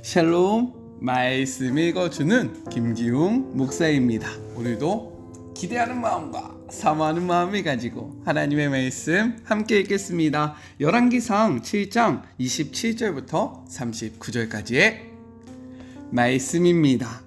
샬롬, 말씀 읽어주는 김기웅 목사입니다. 오늘도 기대하는 마음과 사모하는 마음을 가지고 하나님의 말씀 함께 읽겠습니다. 열왕기상 7장 27절부터 39절까지의 말씀입니다.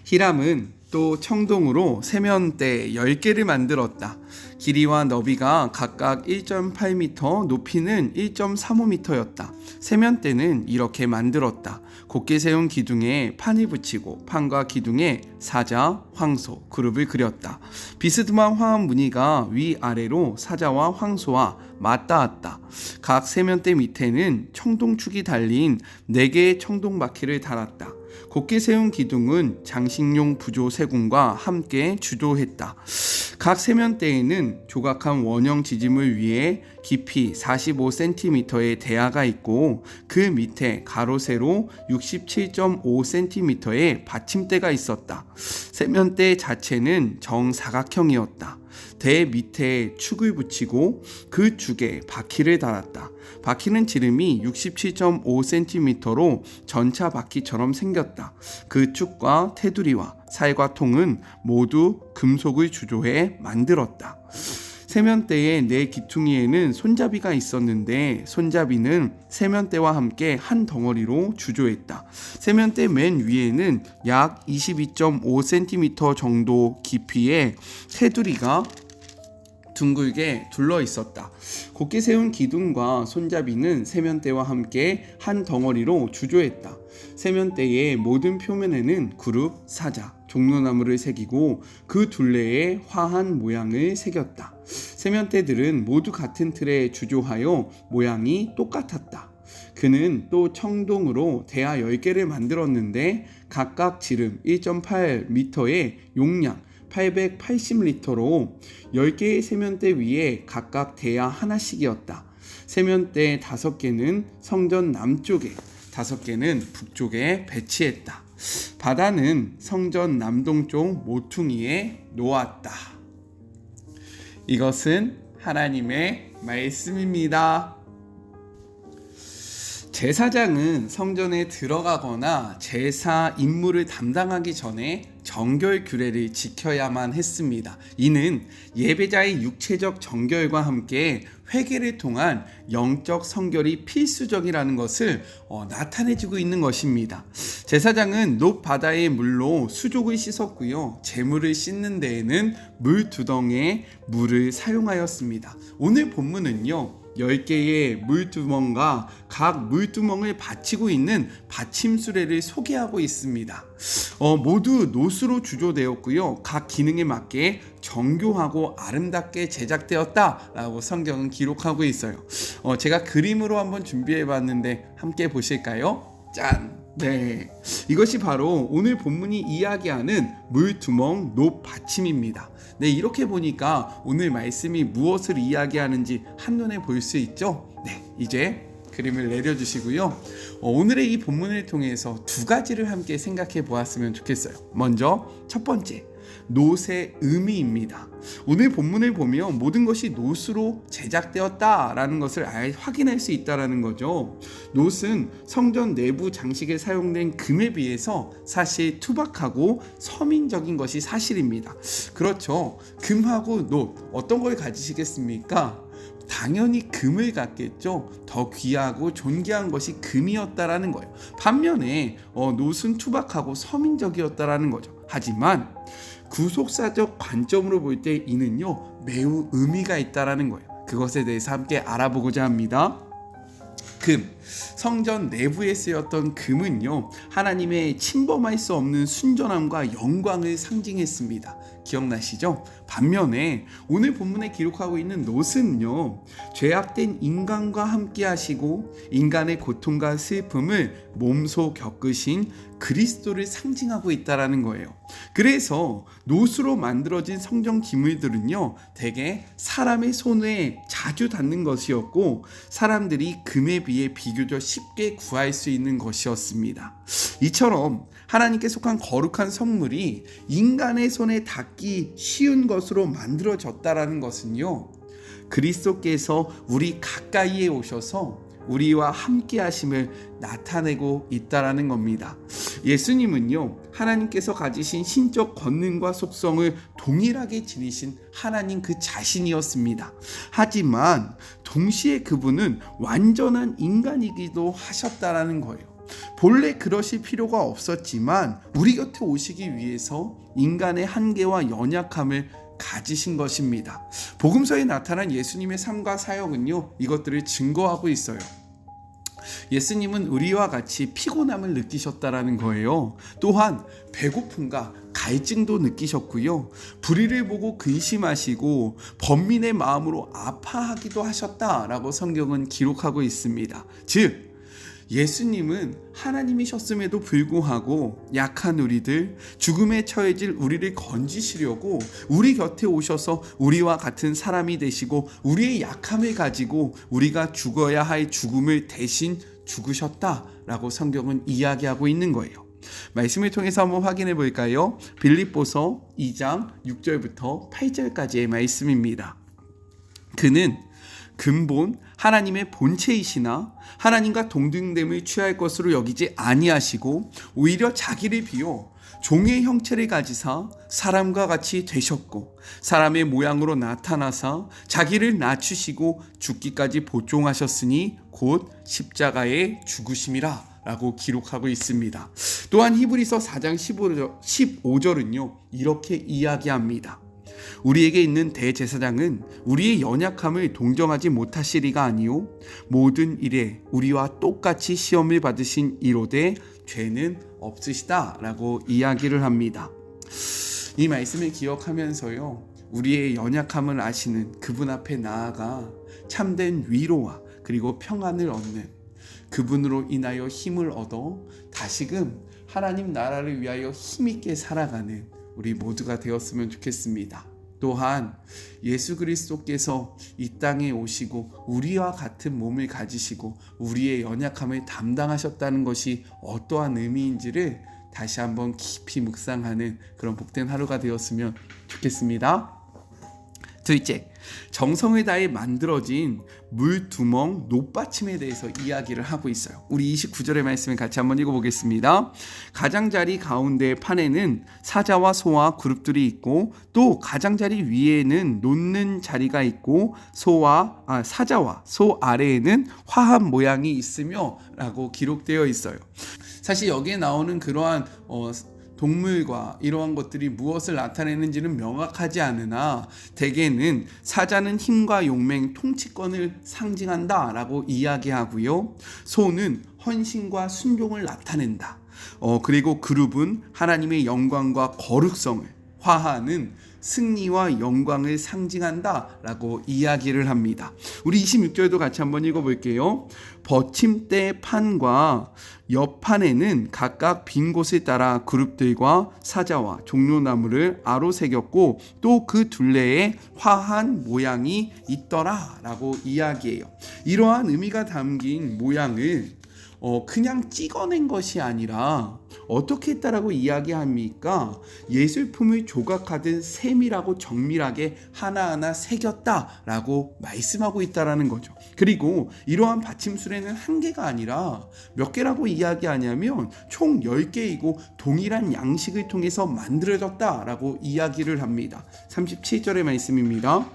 히람은 또 청동으로 세면대 10개를 만들었다. 길이와 너비가 각각 1.8m, 높이는 1.35m였다. 세면대는 이렇게 만들었다. 곧게 세운 기둥에 판을 붙이고 판과 기둥에 사자, 황소, 그룹을 그렸다. 비스듬한 화합 무늬가 위아래로 사자와 황소와 맞닿았다. 각 세면대 밑에는 청동축이 달린 4개의 청동바퀴를 달았다. 곧게 세운 기둥은 장식용 부조 세군과 함께 주도했다. 각 세면대에는 조각한 원형 지짐을 위해 깊이 45cm의 대야가 있고 그 밑에 가로 세로 67.5cm의 받침대가 있었다. 세면대 자체는 정사각형이었다. 대 밑에 축을 붙이고 그 축에 바퀴를 달았다. 바퀴는 지름이 67.5cm로 전차 바퀴처럼 생겼다. 그 축과 테두리와 살과 통은 모두 금속을 주조해 만들었다. 세면대의 4기퉁이에는 손잡이가 있었는데 손잡이는 세면대와 함께 한 덩어리로 주조했다. 세면대 맨 위에는 약 22.5cm 정도 깊이의 테두리가 둥글게 둘러 있었다. 곧게 세운 기둥과 손잡이는 세면대와 함께 한 덩어리로 주조했다. 세면대의 모든 표면에는 그룹, 사자, 종려나무를 새기고 그 둘레에 화한 모양을 새겼다. 세면대들은 모두 같은 틀에 주조하여 모양이 똑같았다. 그는 또 청동으로 대야 10개를 만들었는데 각각 지름 1.8m의 용량 880리터로 10개의 세면대 위에 각각 대야 하나씩이었다. 세면대 5개는 성전 남쪽에, 5개는 북쪽에 배치했다. 바다는 성전 남동쪽 모퉁이에 놓았다. 이것은 하나님의 말씀입니다. 제사장은 성전에 들어가거나 제사 임무를 담당하기 전에 정결 규례를 지켜야만 했습니다. 이는 예배자의 육체적 정결과 함께 회개를 통한 영적 성결이 필수적이라는 것을 나타내주고 있는 것입니다. 제사장은 높 바다의 물로 수족을 씻었고요. 제물을 씻는 데에는 물 2덩에 물을 사용하였습니다. 오늘 본문은요. 10개의 물두멍과 각 물두멍을 받치고 있는 받침수레를 소개하고 있습니다. 모두 노수로 주조되었고요. 각 기능에 맞게 정교하고 아름답게 제작되었다라고 성경은 기록하고 있어요. 제가 그림으로 한번 준비해 봤는데 함께 보실까요? 짠! 네, 이것이 바로 오늘 본문이 이야기하는 물두멍 높 받침입니다. 네, 이렇게 보니까 오늘 말씀이 무엇을 이야기하는지 한눈에 볼 수 있죠? 네, 이제 그림을 내려주시고요. 오늘의 이 본문을 통해서 2가지를 함께 생각해 보았으면 좋겠어요. 먼저 첫 번째, 놋의 의미입니다. 오늘 본문을 보면 모든 것이 놋으로 제작되었다라는 것을 확인할 수 있다는 거죠. 놋은 성전 내부 장식에 사용된 금에 비해서 사실 투박하고 서민적인 것이 사실입니다. 그렇죠. 금하고 놋 어떤 걸 가지시겠습니까? 당연히 금을 갖겠죠. 더 귀하고 존귀한 것이 금이었다라는 거예요. 반면에 놋은 투박하고 서민적이었다라는 거죠. 하지만 구속사적 관점으로 볼 때 이는요 매우 의미가 있다라는 거예요. 그것에 대해서 함께 알아보고자 합니다. 금, 성전 내부에 쓰였던 금은요 하나님의 침범할 수 없는 순전함과 영광을 상징했습니다. 기억나시죠? 반면에 오늘 본문에 기록하고 있는 놋은요 죄악된 인간과 함께 하시고 인간의 고통과 슬픔을 몸소 겪으신 그리스도를 상징하고 있다라는 거예요. 그래서 놋으로 만들어진 성전 기물들은요 대개 사람의 손에 자주 닿는 것이었고 사람들이 금에 비해 비교적 쉽게 구할 수 있는 것이었습니다. 이처럼 하나님께 속한 거룩한 성물이 인간의 손에 닿기 쉬운 것으로 만들어졌다라는 것은요 그리스도께서 우리 가까이에 오셔서 우리와 함께 하심을 나타내고 있다라는 겁니다. 예수님은요, 하나님께서 가지신 신적 권능과 속성을 동일하게 지니신 하나님 그 자신이었습니다. 하지만 동시에 그분은 완전한 인간이기도 하셨다라는 거예요. 본래 그러실 필요가 없었지만 우리 곁에 오시기 위해서 인간의 한계와 연약함을 가지신 것입니다. 복음서에 나타난 예수님의 삶과 사역은요, 이것들을 증거하고 있어요. 예수님은 우리와 같이 피곤함을 느끼셨다라는 거예요. 또한 배고픔과 갈증도 느끼셨고요. 불의를 보고 근심하시고 번민의 마음으로 아파하기도 하셨다라고 성경은 기록하고 있습니다. 즉 예수님은 하나님이셨음에도 불구하고 약한 우리들, 죽음에 처해질 우리를 건지시려고 우리 곁에 오셔서 우리와 같은 사람이 되시고 우리의 약함을 가지고 우리가 죽어야 할 죽음을 대신 죽으셨다라고 성경은 이야기하고 있는 거예요. 말씀을 통해서 한번 확인해 볼까요? 빌립보서 2장 6절부터 8절까지의 말씀입니다. 그는 근본 하나님의 본체이시나 하나님과 동등됨을 취할 것으로 여기지 아니하시고 오히려 자기를 비워 종의 형체를 가지사 사람과 같이 되셨고 사람의 모양으로 나타나사 자기를 낮추시고 죽기까지 복종하셨으니 곧 십자가에 죽으심이라 라고 기록하고 있습니다. 또한 히브리서 4장 15절은요 이렇게 이야기합니다. 우리에게 있는 대제사장은 우리의 연약함을 동정하지 못하시리가 아니요 모든 일에 우리와 똑같이 시험을 받으신 이로되 죄는 없으시다 라고 이야기를 합니다. 이 말씀을 기억하면서요 우리의 연약함을 아시는 그분 앞에 나아가 참된 위로와 그리고 평안을 얻는 그분으로 인하여 힘을 얻어 다시금 하나님 나라를 위하여 힘있게 살아가는 우리 모두가 되었으면 좋겠습니다. 또한 예수 그리스도께서 이 땅에 오시고 우리와 같은 몸을 가지시고 우리의 연약함을 담당하셨다는 것이 어떠한 의미인지를 다시 한번 깊이 묵상하는 그런 복된 하루가 되었으면 좋겠습니다. 둘째, 정성을 다해 만들어진 물두멍 높받침에 대해서 이야기를 하고 있어요. 우리 29절의 말씀을 같이 한번 읽어보겠습니다. 가장자리 가운데 판에는 사자와 소와 그룹들이 있고 또 가장자리 위에는 놓는 자리가 있고 사자와 소 아래에는 화합 모양이 있으며 라고 기록되어 있어요. 사실 여기에 나오는 그러한 동물과 이러한 것들이 무엇을 나타내는지는 명확하지 않으나 대개는 사자는 힘과 용맹, 통치권을 상징한다 라고 이야기하고요. 소는 헌신과 순종을 나타낸다. 그리고 그룹은 하나님의 영광과 거룩성을, 화하는 승리와 영광을 상징한다 라고 이야기를 합니다. 우리 26절도 같이 한번 읽어볼게요. 버침대 판과 옆판에는 각각 빈 곳을 따라 그룹들과 사자와 종려나무를 아로 새겼고 또 그 둘레에 화한 모양이 있더라 라고 이야기해요. 이러한 의미가 담긴 모양을 그냥 찍어낸 것이 아니라 어떻게 했다라고 이야기합니까? 예술품을 조각하듯 세밀하고 정밀하게 하나하나 새겼다라고 말씀하고 있다라는 거죠. 그리고 이러한 받침술에는 한 개가 아니라 몇 개라고 이야기하냐면 총 10개이고 동일한 양식을 통해서 만들어졌다라고 이야기를 합니다. 37절의 말씀입니다.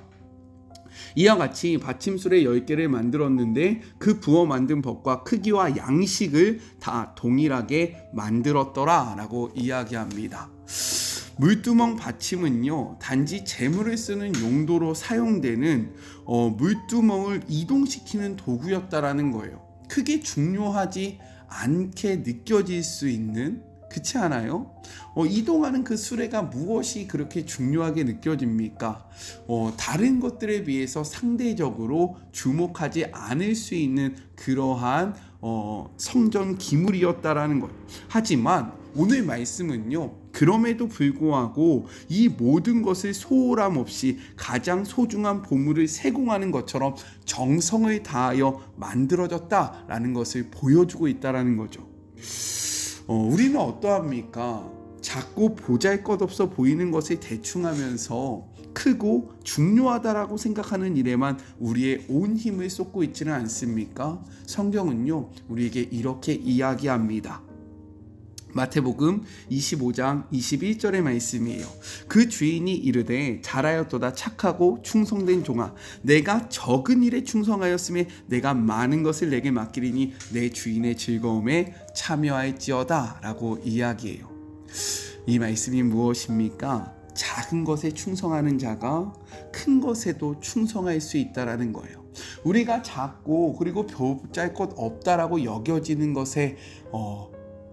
이와 같이 받침술의 10개를 만들었는데 그 부어 만든 법과 크기와 양식을 다 동일하게 만들었더라 라고 이야기합니다. 물두멍 받침은요 단지 재물을 쓰는 용도로 사용되는 물두멍을 이동시키는 도구였다라는 거예요. 크게 중요하지 않게 느껴질 수 있는, 그렇지 않아요? 이동하는 그 수레가 무엇이 그렇게 중요하게 느껴집니까? 다른 것들에 비해서 상대적으로 주목하지 않을 수 있는 그러한 성전 기물이었다라는 거예요. 하지만 오늘 말씀은요 그럼에도 불구하고 이 모든 것을 소홀함 없이 가장 소중한 보물을 세공하는 것처럼 정성을 다하여 만들어졌다라는 것을 보여주고 있다라는 거죠. 우리는 어떠합니까? 작고 보잘것없어 보이는 것을 대충 하면서 크고 중요하다라고 생각하는 일에만 우리의 온 힘을 쏟고 있지는 않습니까? 성경은요, 우리에게 이렇게 이야기합니다. 마태복음 25장 21절의 말씀이에요. 그 주인이 이르되 잘하였도다 착하고 충성된 종아, 내가 적은 일에 충성하였음에 내가 많은 것을 내게 맡기리니 내 주인의 즐거움에 참여할지어다 라고 이야기해요. 이 말씀이 무엇입니까? 작은 것에 충성하는 자가 큰 것에도 충성할 수 있다라는 거예요. 우리가 작고 그리고 보잘것 없다라고 여겨지는 것에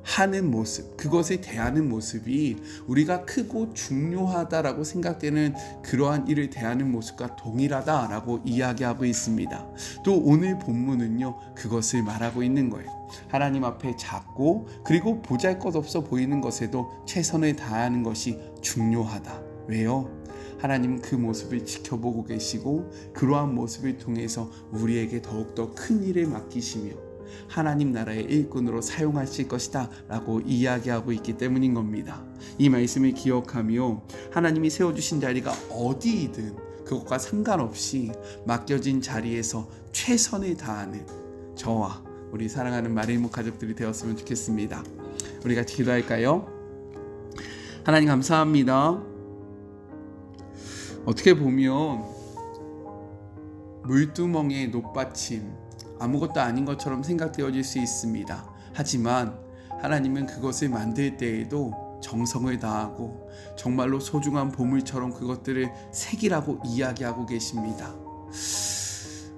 하는 모습, 그것에 대하는 모습이 우리가 크고 중요하다라고 생각되는 그러한 일을 대하는 모습과 동일하다라고 이야기하고 있습니다. 또 오늘 본문은요, 그것을 말하고 있는 거예요. 하나님 앞에 작고 그리고 보잘것없어 보이는 것에도 최선을 다하는 것이 중요하다. 왜요? 하나님은 그 모습을 지켜보고 계시고 그러한 모습을 통해서 우리에게 더욱더 큰 일을 맡기시며 하나님 나라의 일꾼으로 사용하실 것이다 라고 이야기하고 있기 때문인 겁니다. 이 말씀을 기억하며 하나님이 세워주신 자리가 어디이든 그것과 상관없이 맡겨진 자리에서 최선을 다하는 저와 우리 사랑하는 마리모 가족들이 되었으면 좋겠습니다. 우리 같이 기도할까요? 하나님 감사합니다. 어떻게 보면 물두멍의 높받침, 아무것도 아닌 것처럼 생각되어질 수 있습니다. 하지만 하나님은 그것을 만들 때에도 정성을 다하고 정말로 소중한 보물처럼 그것들을 색이라고 이야기하고 계십니다.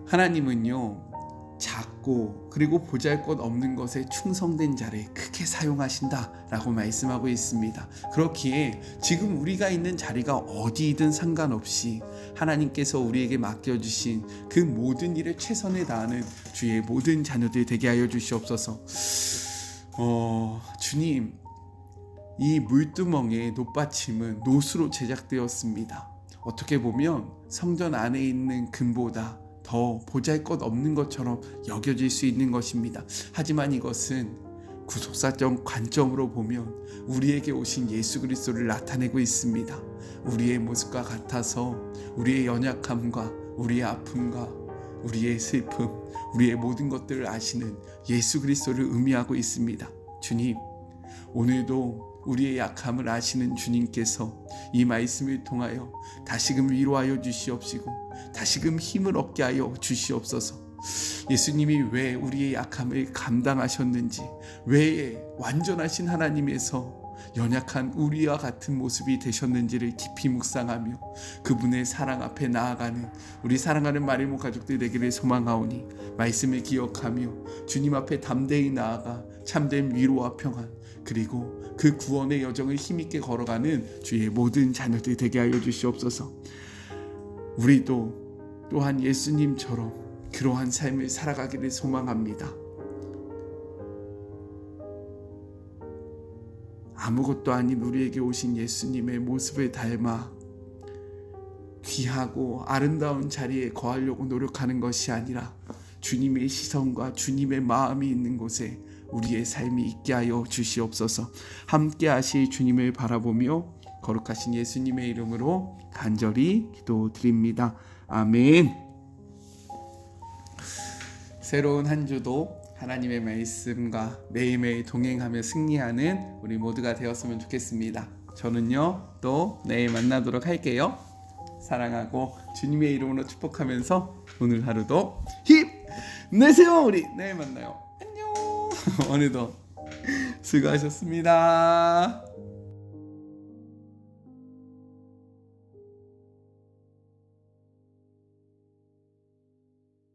하나님은요, 작고 그리고 보잘것없는 것에 충성된 자를 크게 사용하신다라고 말씀하고 있습니다. 그렇기에 지금 우리가 있는 자리가 어디이든 상관없이 하나님께서 우리에게 맡겨주신 그 모든 일에 최선을 다하는 주의 모든 자녀들 되게 하여 주시옵소서. 주님, 이 물두멍의 높받침은 노수로 제작되었습니다. 어떻게 보면 성전 안에 있는 금보다 더 보잘것없는 것처럼 여겨질 수 있는 것입니다. 하지만 이것은 구속사적 관점으로 보면 우리에게 오신 예수 그리스도를 나타내고 있습니다. 우리의 모습과 같아서 우리의 연약함과 우리의 아픔과 우리의 슬픔, 우리의 모든 것들을 아시는 예수 그리스도를 의미하고 있습니다. 주님, 오늘도 우리의 약함을 아시는 주님께서 이 말씀을 통하여 다시금 위로하여 주시옵시고 다시금 힘을 얻게 하여 주시옵소서. 예수님이 왜 우리의 약함을 감당하셨는지, 왜 완전하신 하나님에서 연약한 우리와 같은 모습이 되셨는지를 깊이 묵상하며 그분의 사랑 앞에 나아가는 우리 사랑하는 마리모 가족들 되기를 소망하오니, 말씀을 기억하며 주님 앞에 담대히 나아가 참된 위로와 평안, 그리고 그 구원의 여정을 힘있게 걸어가는 주의 모든 자녀들 되게 하여 주시옵소서. 우리도 또한 예수님처럼 그러한 삶을 살아가기를 소망합니다. 아무것도 아닌 우리에게 오신 예수님의 모습을 닮아 귀하고 아름다운 자리에 거하려고 노력하는 것이 아니라 주님의 시선과 주님의 마음이 있는 곳에 우리의 삶이 있게 하여 주시옵소서. 함께 하실 주님을 바라보며 거룩하신 예수님의 이름으로 간절히 기도드립니다. 아멘. 새로운 한 주도 하나님의 말씀과 매일매일 동행하며 승리하는 우리 모두가 되었으면 좋겠습니다. 저는요, 또 내일 만나도록 할게요. 사랑하고 주님의 이름으로 축복하면서 오늘 하루도 힘내세요. 우리 내일 만나요. 안녕. 오늘도 수고하셨습니다.